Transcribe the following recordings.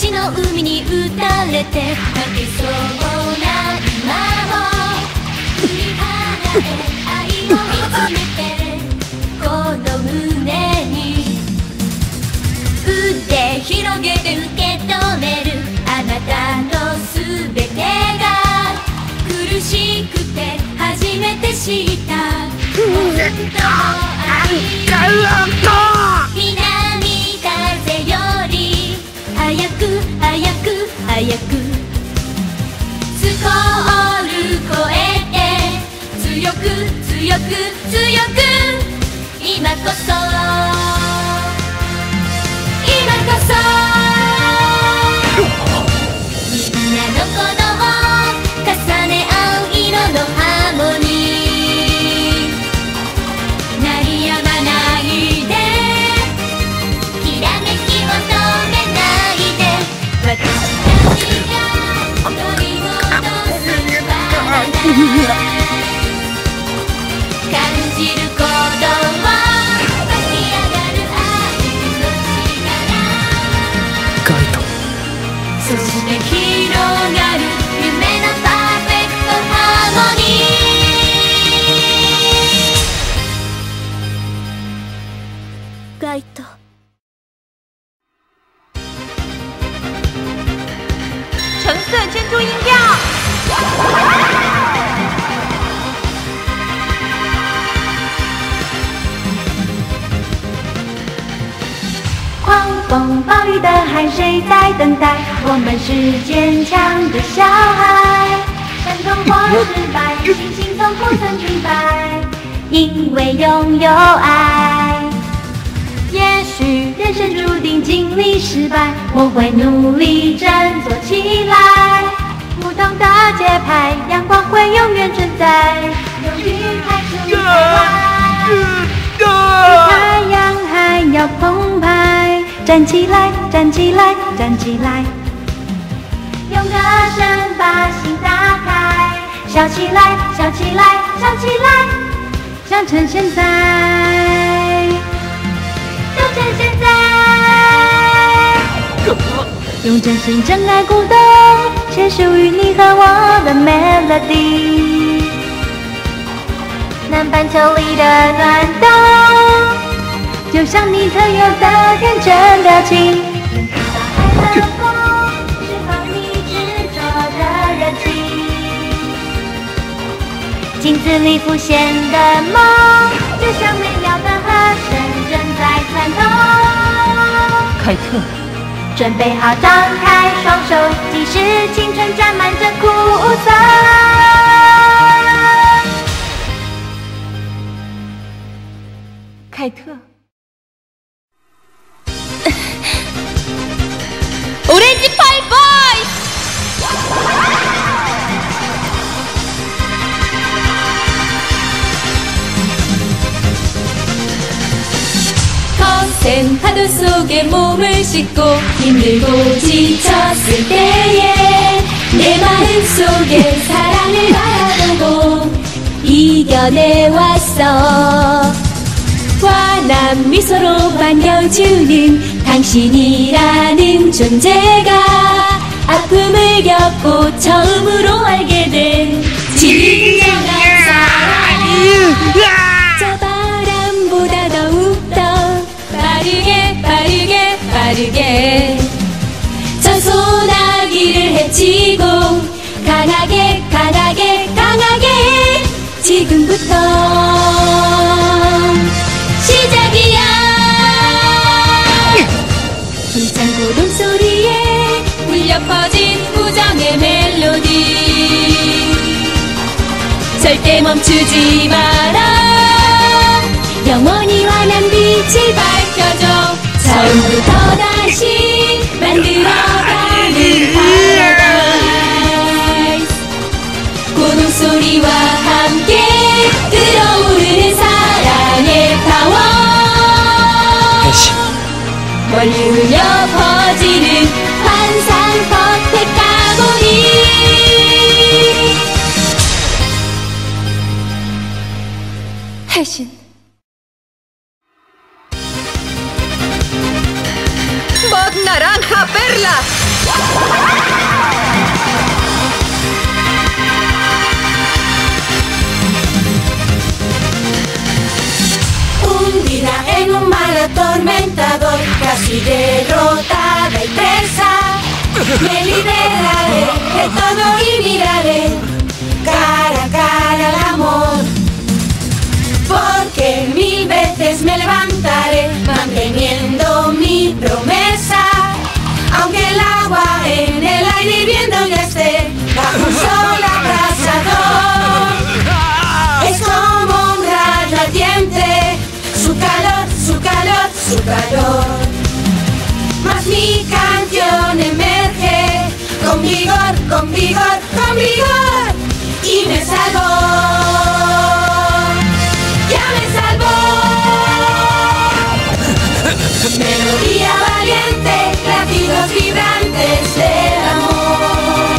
ちの海に打たれて負けそうな今も振り払え愛を見つめてこの胸に腕広げて受け止めるあなたの全てが苦しくて初めて知った本当の愛南風より早く早く早くスコール越えて強く強く強く今こそ今こそみんなの鼓動重ね合う色のハーモニー鳴りやまないできらめきを止めないで私たちが取り戻すバナナ感じる鼓動湧き上がる愛の力ガイトそして広がる夢のパーフェクトハーモニーガイト橙色珍珠音调。狂风暴雨的海，谁在等待？我们是坚强的小孩，成功或失败，星星从不曾停摆，因为拥有爱。也许人生注定经历失败，我会努力振作起来。不同的节拍，阳光会永远存在，勇于开出彩虹。比太阳还要澎湃，站起来，站起来，站起来，用歌声把心打开，笑起来，笑起来，笑起来，笑成现在，笑成现在，用真心真爱鼓动，写属于你和我的 melody。南半球里的暖冬，就像你特有的天真表情，远比大海的风，释放你执着的热情。镜子里浮现的梦，就像美妙的和声正在窜动。凯特，准备好张开双手，即使青春沾满着苦涩。凯特，オレンジパイボーイ거센 파도 속에 몸을 싣고 힘들고 지쳤을 때에 내 마음속에 사랑을 바라보고 이겨내왔어. 환한 미소로 반겨주는 당신이라는 존재가 아픔을 겪고 처음으로 알게 된 진정한 사랑. 저 바람보다 더욱더 빠르게 빠르게 빠르게 저 소나기를 헤치고 강하게 강하게 강하게 지금부터 시작이야. 힘찬 고동 소리에 울려 퍼진 우정의 멜로디 절대 멈추지 마라. 영원히 환한 빛을 밝혀줘. 처음부터 다시 만들어가는 파라다이스. 고동 소리와 함께 들어오르는 사랑의 파워. 멀리 울려 퍼지는 환상 퍼펙트 하모니. 해신. Voz naranja perla. Hundida en un mar atormentador, casi derrotada y presa, me liberaré de todo y miraré cara a cara al amor. Porque 1000 veces me levantaré manteniendo mi promesa, aunque el agua en el aire hirviendo ya esté bajo un sol abrasador. Es como un rayo ardiente, su calor, su calor, su calor. Mas mi canción emerge con vigor, con vigor, con vigor, y me salvó. ¡Ya me salvó! Melodía valiente, latidos vibrantes del amor.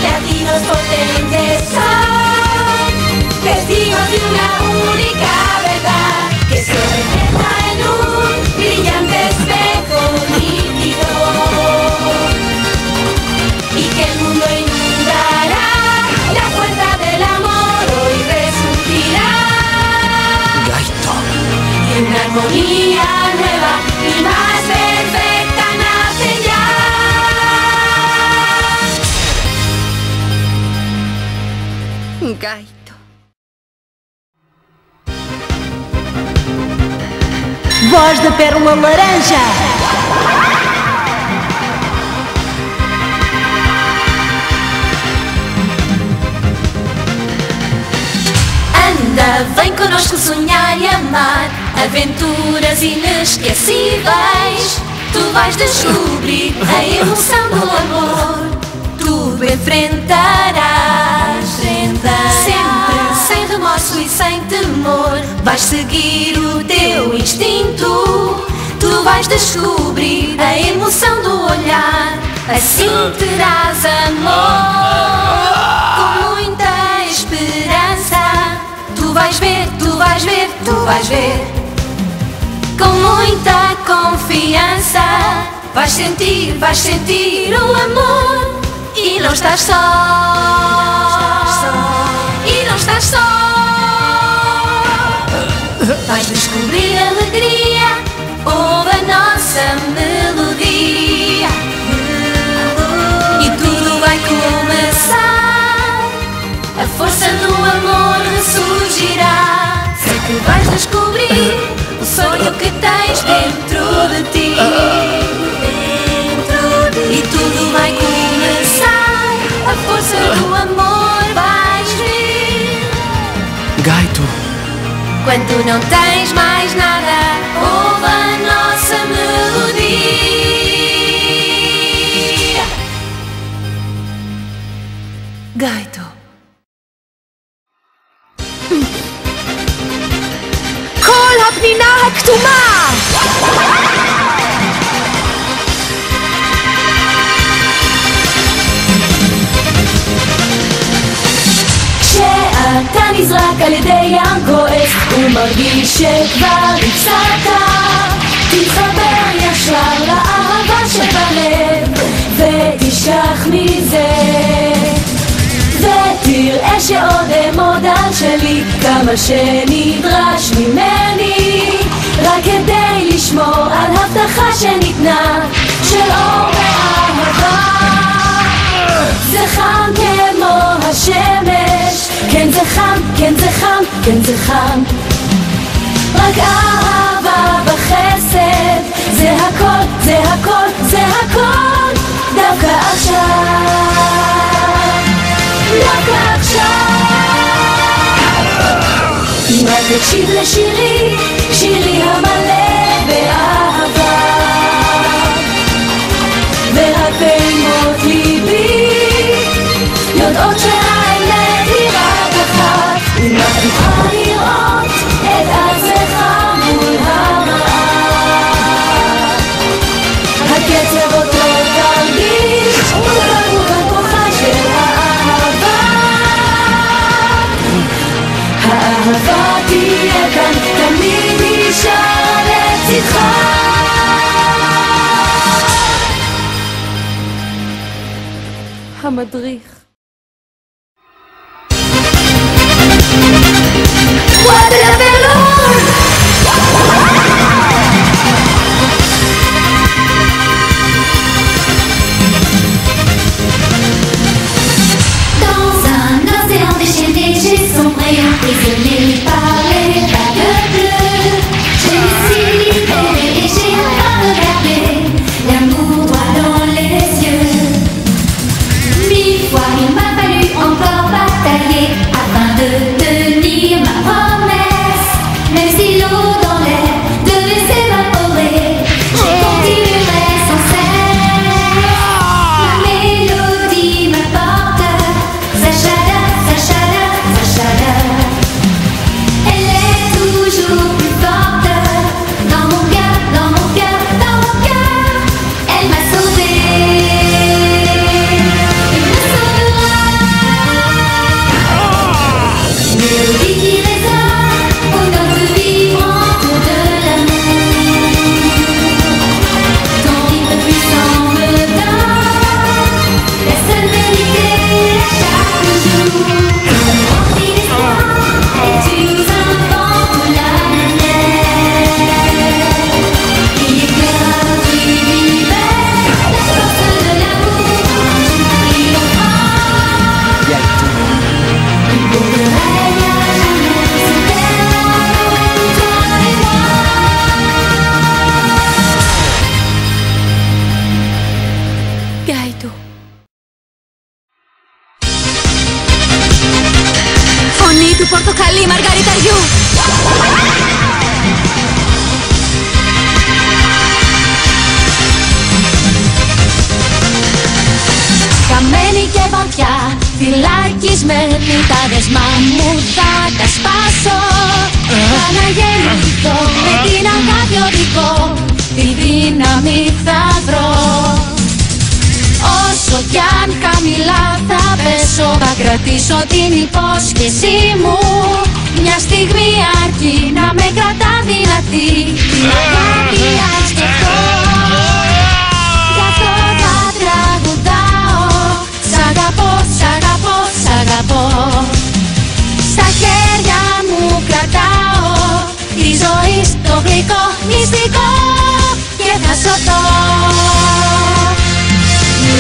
Latidos potentes son testigos de una única verdad, que se refleja en un brillante espejo nítido, y que el mundo inundará la fuerza del amor hoy resurgirá. Gaito. Y una armonía nueva y más perfecta nace ya. Gaito. Voz da Pérola Laranja. Anda, vem connosco sonhar e amar aventuras inesquecíveis. Tu vais descobrir a emoção do amor. Tudo enfrentarás, sempre sem remorso e sem temor. Vais seguir o teu instinto. Tu vais descobrir a emoção do olhar. Assim terás amor com muita esperança. Tu vais ver, tu vais ver, tu vais ver. Com muita confiança vais sentir o amor. E não estás só, e não estás só. Vais descobrir alegria, ouve a nossa melodia, e tudo vai começar. A força do amor ressurgirá. Sei que vais descobrir o sonho que tens dentro de ti, e tudo vai começar. A força do amor vais ver. Gaito. Quando não tens mais nada, ouve a nossa melodia. Gaito. כל הפנינה הכתומה! כשאתה נזרק על ידי ים כועס ומרגיש שכבר הפסדת, תתחבר ישר לאהבה שבלב ותשכח מזה, ותראה שעוד אמוד על שלי כמה שנדרש ממני, רק כדי לשמור על הבטחה שניתנה של אור ואהבה. זה חם כמו השמש, כן זה חם, כן זה חם, כן זה חם. רק אהבה וחסד, זה הכל, זה הכל, זה הכל. דווקא עכשיו, דווקא עכשיו. אם רק תקשיב לשירי, שירי המלא באהבה, ורק פעימות ליבי יודעות שהאמת היא רק אחת. אם רק תוכל לראות את עצמך מול המראה, הקצב אותו תרגיש, הוא כאן כוחה של האהבה. האהבה תהיה כאן, תמיד נשאר לצדך. מדריך. Dans un océan déchaîné, j'ai sombré, emprisonné par les vagues bleues. J'ai si libéré et j'ai enfin regardé l'amour droit dans les yeux. 1000 fois il m'a fallu encore batailler afin de tenir ma promesse. Même si l'eau dans l'air devait s'évaporer, je continuerai sans cesse. La mélodie m'apporte sa chaleur, sa chaleur, sa chaleur. Elle est toujours plus forte dans mon cœur, dans mon cœur, dans mon cœur. Elle m'a sauvée, elle me sauvera. Mélodie qui résonne aux notes vibrantes de l'amour. Ton rythme puissant me donne la seule vérité à chaque jour. Remplis d'espoir et tu nous inventes la lumière qui éclairera notre univers. La force de l'amour triomphera. Plus beau que règne à jamais sur terre, toi et moi. Gaito. Φωνή του πορτοκαλί μαργαριταριού. Καμένη και βαθιά, φυλακισμένη, τα δεσμά μου θα τα σπάσω. Θα αναγεννηθώ, με την αγάπη οδηγώ, τη δύναμη θα βρω. Όσο κι αν χαμηλά θα πέσω, θα κρατήσω την υπόσχεσή μου. Μια στιγμή αρκεί να με κρατά δυνατή, την αγάπη αν σκεφτώ. Γι' αυτό θα τραγουδάω, σ' αγαπώ, σ' αγαπώ, σ' αγαπώ. Στα χέρια μου κρατάω τη ζωή στο γλυκό μυστικό και θα σωθώ.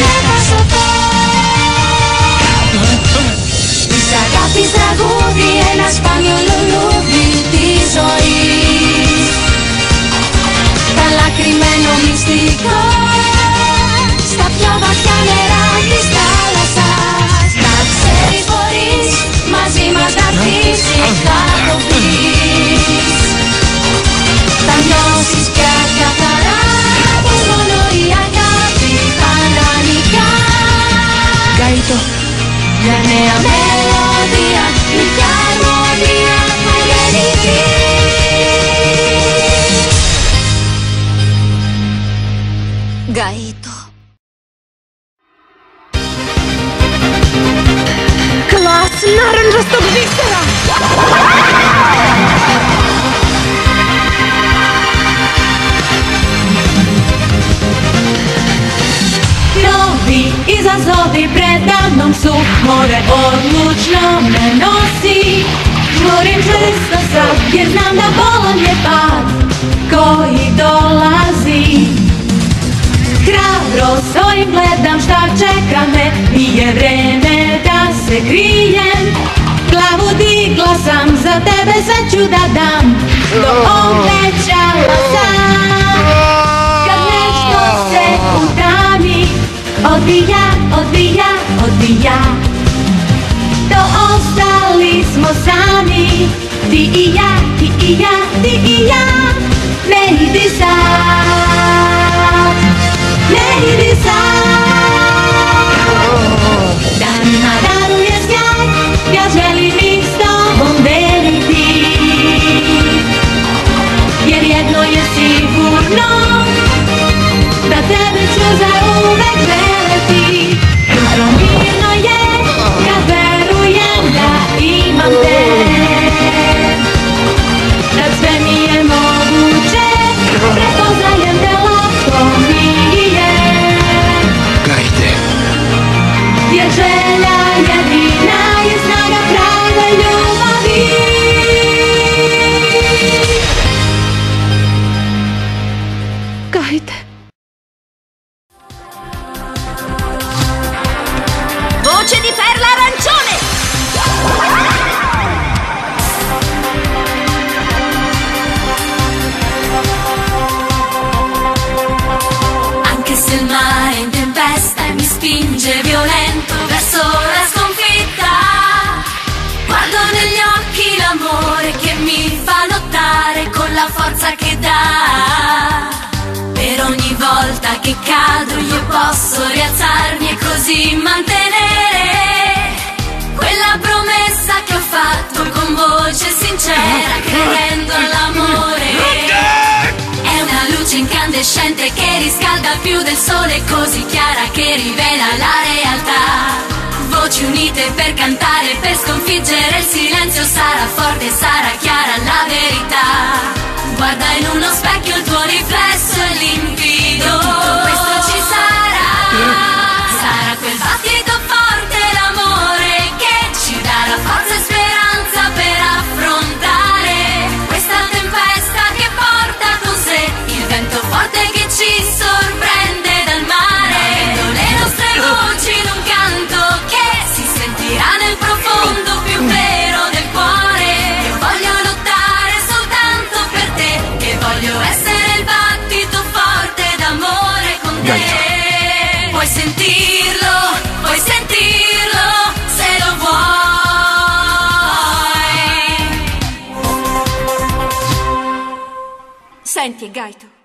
Ναι, θα σωθώ. Της αγάπης τραγούδι, ένα σπάνιο λουλούδι της ζωής. Καλά κρυμμένο μυστικό στα πιο βαθιά νερά της θάλασσας. Να ξέρεις μπορείς μαζί μας να χτίσεις, θα το βρεις. Θα νιώσεις πια καθαρά πως μόνο η αγάπη θα νικά. Gaito. Μια νέα μελωδία, μια αρμονία θα γεννηθεί. Gaito. Класс нарранжастog бисера. Novi izazovi predamnom su, more odlučno me nosi. Žurim čvrsto sad jer znam da bolan je pad koji dolazi. Hrabro stojim, gledam šta čeka me, nije vreme da se krijem. Glavu digla sam, za tebe sve ću da dam, to obećala sam. Kad nešto se utami, odbija, odbija, odbija, to ostali smo sami. Ti i ja, ti i ja, ti i ja. Ne idi sad, ne idi sad. Danima daruje sjaj, ja želim ih s tobom deliti. Jer jedno je sigurno, da tebe ću zauvek želeti. Jutro mirno je, kad verujem da imam te. Da sve mi je moguće, la forza che dà. Per ogni volta che cado io posso rialzarmi e così mantenere quella promessa che ho fatto con voce sincera, credendo all'amore. È una luce incandescente che riscalda più del sole, così chiara che rivela la realtà. Voci unite per cantare, per sconfiggere il silenzio. Sarà forte, sarà chiara la verità. Guarda in uno specchio, il tuo riflesso è limpido. Tutto questo ci sarà. Sarà quel battito forte, l'amore che ci dà la forza e speranza per affrontare questa tempesta che porta con sé il vento forte che ci sorprende dal mare. Avendo le nostre voci in un canto che si sentirà nel profondo più vero del cuore. Io voglio lottare soltanto per te e voglio essere il battito forte d'amore con te. Puoi sentirlo se lo vuoi. Senti, Gaito.